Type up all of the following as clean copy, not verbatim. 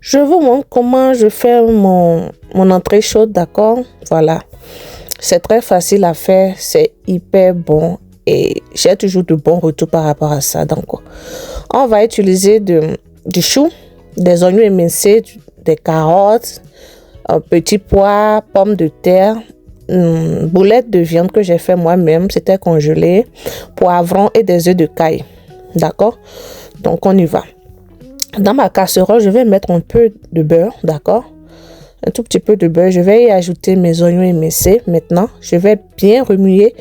Je vous montre comment je fais mon entrée chaude, d'accord? Voilà. C'est très facile à faire, c'est hyper bon et j'ai toujours de bons retours par rapport à ça. Donc, on va utiliser du chou, des oignons émincés, des carottes, un petit pois, pommes de terre, boulettes de viande que j'ai fait moi-même, c'était congelé, poivron et des œufs de caille. D'accord? Donc, on y va. Dans ma casserole, je vais mettre un peu de beurre, d'accord? Un tout petit peu de beurre. Je vais y ajouter mes oignons émincés. Maintenant, je vais bien remuer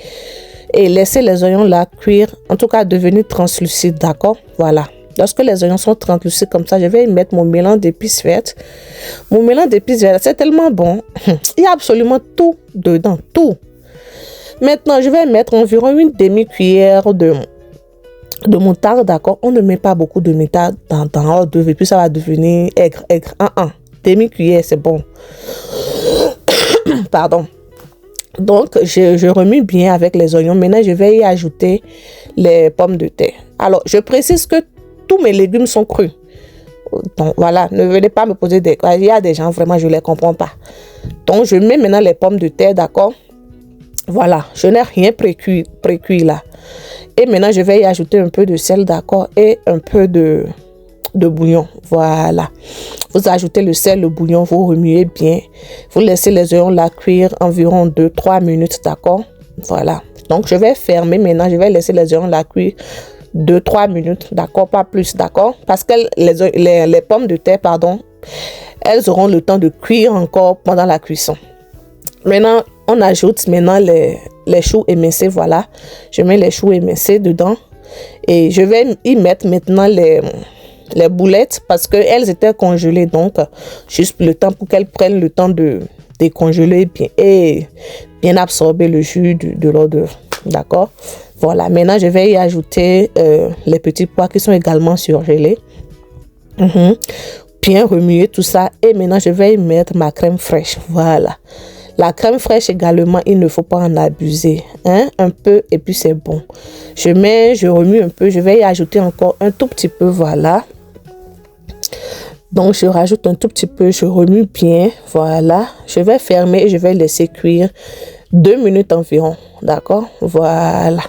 et laisser les oignons là cuire, en tout cas devenir translucides, d'accord? Voilà. Lorsque les oignons sont translucides comme ça, je vais y mettre mon mélange d'épices vertes. Mon mélange d'épices vertes, c'est tellement bon. Il y a absolument tout dedans, tout. Maintenant, je vais mettre environ une demi-cuillère de moutarde, d'accord? On ne met pas beaucoup de moutarde dans hors d'œuvre et puis ça va devenir aigre. Demi-cuillère, c'est bon. Pardon. Donc, je remue bien avec les oignons. Maintenant, je vais y ajouter les pommes de terre. Alors, je précise que tous mes légumes sont crus. Donc, voilà, ne venez pas me poser des... Il y a des gens, vraiment, je ne les comprends pas. Donc, je mets maintenant les pommes de terre, d'accord? Voilà, je n'ai rien précuit là. Et maintenant, je vais y ajouter un peu de sel, d'accord? Et un peu de bouillon. Voilà. Vous ajoutez le sel, le bouillon, vous remuez bien. Vous laissez les oignons là cuire environ 2-3 minutes, d'accord? Voilà. Donc, je vais fermer maintenant. Je vais laisser les oignons là cuire 2-3 minutes, d'accord? Pas plus, d'accord? Parce que les pommes de terre, pardon, elles auront le temps de cuire encore pendant la cuisson. Maintenant, on ajoute maintenant les choux émincés, voilà. Je mets les choux émincés dedans. Et je vais y mettre maintenant les boulettes parce qu'elles étaient congelées. Donc, juste le temps pour qu'elles prennent le temps de décongeler bien et bien absorber le jus de l'eau d'œuvre. D'accord? Voilà. Maintenant, je vais y ajouter les petits pois qui sont également surgelés. Bien remuer tout ça. Et maintenant, je vais y mettre ma crème fraîche. Voilà. La crème fraîche également, il ne faut pas en abuser. Hein? Un peu et puis c'est bon. Je remue un peu. Je vais y ajouter encore un tout petit peu. Voilà. Donc, je rajoute un tout petit peu. Je remue bien. Voilà. Je vais fermer et je vais laisser cuire 2 minutes environ. D'accord? Voilà.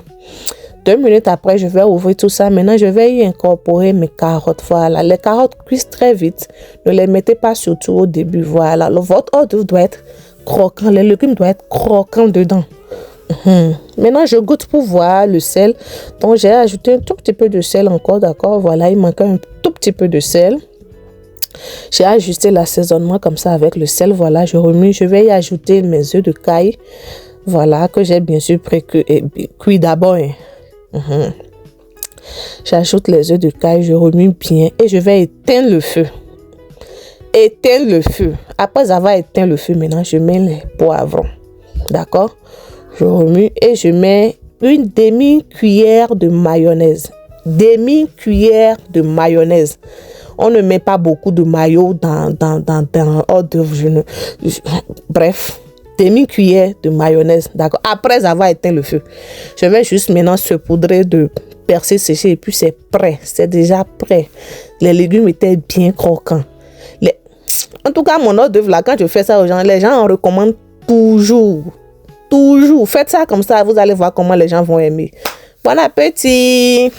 2 minutes après, je vais ouvrir tout ça. Maintenant, je vais y incorporer mes carottes. Voilà. Les carottes cuisent très vite. Ne les mettez pas surtout au début. Voilà. Votre hors d'œuvre doit être croquant, les légumes doivent être croquants dedans. Maintenant, je goûte pour voir le sel. Donc, j'ai ajouté un tout petit peu de sel encore, d'accord? Voilà, il manque un tout petit peu de sel. J'ai ajusté l'assaisonnement comme ça avec le sel. Voilà, je remue. Je vais y ajouter mes œufs de caille. Voilà, que j'ai bien sûr cuit d'abord. J'ajoute les œufs de caille, je remue bien et je vais éteindre le feu. Éteindre le feu. Après avoir éteint le feu, maintenant, je mets les poivrons. D'accord? Je remue et je mets une demi-cuillère de mayonnaise. Demi-cuillère de mayonnaise. On ne met pas beaucoup de mayo dans hors d'œuvre. Bref, demi-cuillère de mayonnaise. D'accord? Après avoir éteint le feu, je vais juste maintenant saupoudrer de persil séché et puis c'est prêt. C'est déjà prêt. Les légumes étaient bien croquants. En tout cas, mon hors d'œuvre là, quand je fais ça aux gens, les gens en recommandent toujours. Toujours. Faites ça comme ça, vous allez voir comment les gens vont aimer. Bon appétit!